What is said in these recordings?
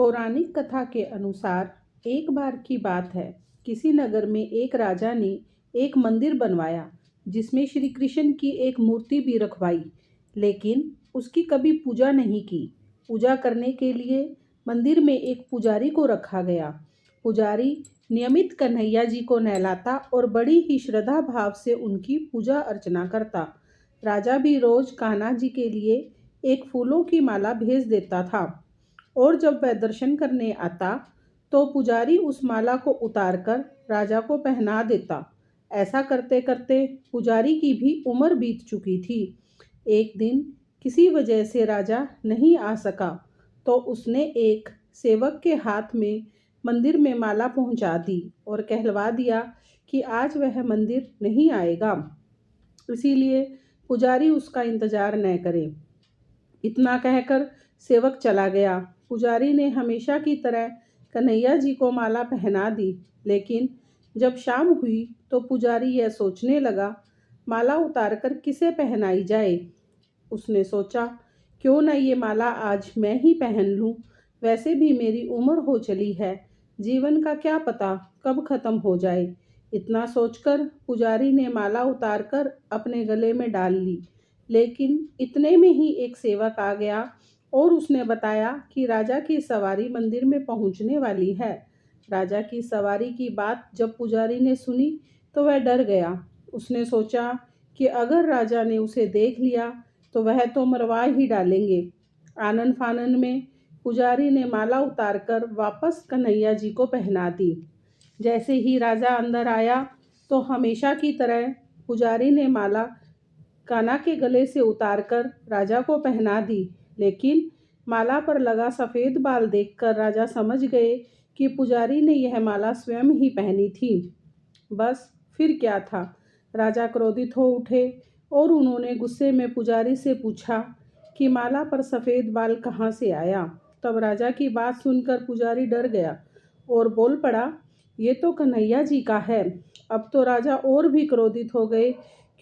पौराणिक कथा के अनुसार एक बार की बात है, किसी नगर में एक राजा ने एक मंदिर बनवाया जिसमें श्री कृष्ण की एक मूर्ति भी रखवाई, लेकिन उसकी कभी पूजा नहीं की। पूजा करने के लिए मंदिर में एक पुजारी को रखा गया। पुजारी नियमित कन्हैया जी को नहलाता और बड़ी ही श्रद्धा भाव से उनकी पूजा अर्चना करता। राजा भी रोज कान्हा जी के लिए एक फूलों की माला भेज देता था और जब वह दर्शन करने आता तो पुजारी उस माला को उतारकर राजा को पहना देता। ऐसा करते करते पुजारी की भी उम्र बीत चुकी थी। एक दिन किसी वजह से राजा नहीं आ सका तो उसने एक सेवक के हाथ में मंदिर में माला पहुंचा दी और कहलवा दिया कि आज वह मंदिर नहीं आएगा, इसीलिए पुजारी उसका इंतजार न करे। इतना कहकर सेवक चला गया। पुजारी ने हमेशा की तरह कन्हैया जी को माला पहना दी, लेकिन जब शाम हुई तो पुजारी यह सोचने लगा, माला उतारकर किसे पहनाई जाए। उसने सोचा, क्यों न ये माला आज मैं ही पहन लूं। वैसे भी मेरी उम्र हो चली है, जीवन का क्या पता कब खत्म हो जाए। इतना सोचकर पुजारी ने माला उतारकर अपने गले में डाल ली, लेकिन इतने में ही एक सेवक आ गया और उसने बताया कि राजा की सवारी मंदिर में पहुंचने वाली है। राजा की सवारी की बात जब पुजारी ने सुनी तो वह डर गया। उसने सोचा कि अगर राजा ने उसे देख लिया तो वह तो मरवा ही डालेंगे। आनन फानन में पुजारी ने माला उतारकर वापस कन्हैया जी को पहना दी। जैसे ही राजा अंदर आया तो हमेशा की तरह पुजारी ने माला कान्हा के गले से उतारकर राजा को पहना दी, लेकिन माला पर लगा सफ़ेद बाल देखकर राजा समझ गए कि पुजारी ने यह माला स्वयं ही पहनी थी। बस फिर क्या था, राजा क्रोधित हो उठे और उन्होंने गुस्से में पुजारी से पूछा कि माला पर सफ़ेद बाल कहाँ से आया। तब राजा की बात सुनकर पुजारी डर गया और बोल पड़ा, ये तो कन्हैया जी का है। अब तो राजा और भी क्रोधित हो गए,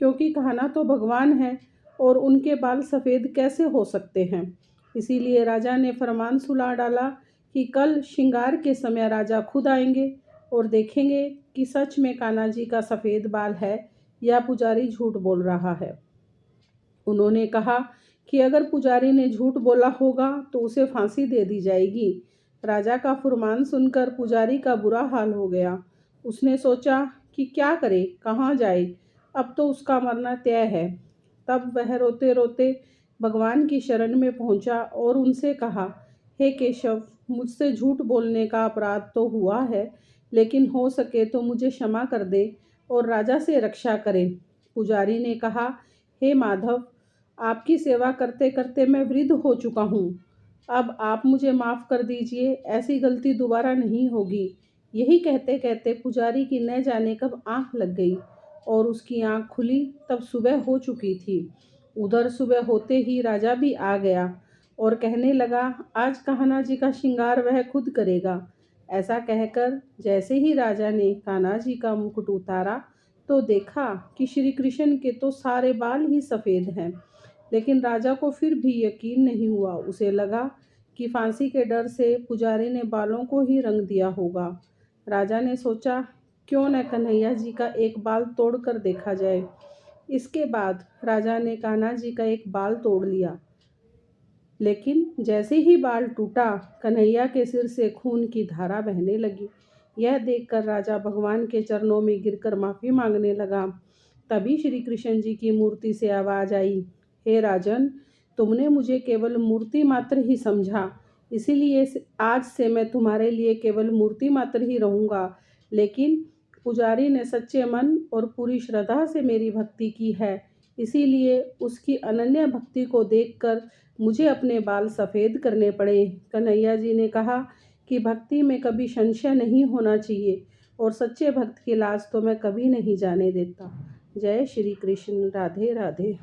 क्योंकि कान्हा तो भगवान है और उनके बाल सफ़ेद कैसे हो सकते हैं। इसीलिए राजा ने फरमान सुना डाला कि कल श्रृंगार के समय राजा खुद आएंगे और देखेंगे कि सच में कान्हा जी का सफ़ेद बाल है या पुजारी झूठ बोल रहा है। उन्होंने कहा कि अगर पुजारी ने झूठ बोला होगा तो उसे फांसी दे दी जाएगी। राजा का फरमान सुनकर पुजारी का बुरा हाल हो गया। उसने सोचा कि क्या करे, कहाँ जाए, अब तो उसका मरना तय है। तब वह रोते रोते भगवान की शरण में पहुंचा और उनसे कहा, हे केशव, मुझसे झूठ बोलने का अपराध तो हुआ है, लेकिन हो सके तो मुझे क्षमा कर दे और राजा से रक्षा करें। पुजारी ने कहा, हे माधव, आपकी सेवा करते करते मैं वृद्ध हो चुका हूँ। अब आप मुझे माफ़ कर दीजिए, ऐसी गलती दोबारा नहीं होगी। यही कहते कहते पुजारी की न जाने कब आँख लग गई और उसकी आँख खुली तब सुबह हो चुकी थी। उधर सुबह होते ही राजा भी आ गया और कहने लगा, आज कान्हा जी का श्रृंगार वह खुद करेगा। ऐसा कहकर जैसे ही राजा ने कान्हा जी का मुकुट उतारा तो देखा कि श्री कृष्ण के तो सारे बाल ही सफ़ेद हैं। लेकिन राजा को फिर भी यकीन नहीं हुआ। उसे लगा कि फांसी के डर से पुजारी ने बालों को ही रंग दिया होगा। राजा ने सोचा, क्यों न कन्हैया जी का एक बाल तोड़कर देखा जाए। इसके बाद राजा ने कान्हा जी का एक बाल तोड़ लिया, लेकिन जैसे ही बाल टूटा, कन्हैया के सिर से खून की धारा बहने लगी। यह देखकर राजा भगवान के चरणों में गिरकर माफ़ी मांगने लगा। तभी श्री कृष्ण जी की मूर्ति से आवाज़ आई, हे राजन, तुमने मुझे केवल मूर्ति मात्र ही समझा, इसीलिए आज से मैं तुम्हारे लिए केवल मूर्ति मात्र ही रहूँगा। लेकिन पुजारी ने सच्चे मन और पूरी श्रद्धा से मेरी भक्ति की है, इसीलिए उसकी अनन्य भक्ति को देखकर मुझे अपने बाल सफ़ेद करने पड़े। कन्हैया जी ने कहा कि भक्ति में कभी संशय नहीं होना चाहिए और सच्चे भक्त की लाज तो मैं कभी नहीं जाने देता। जय श्री कृष्ण। राधे राधे।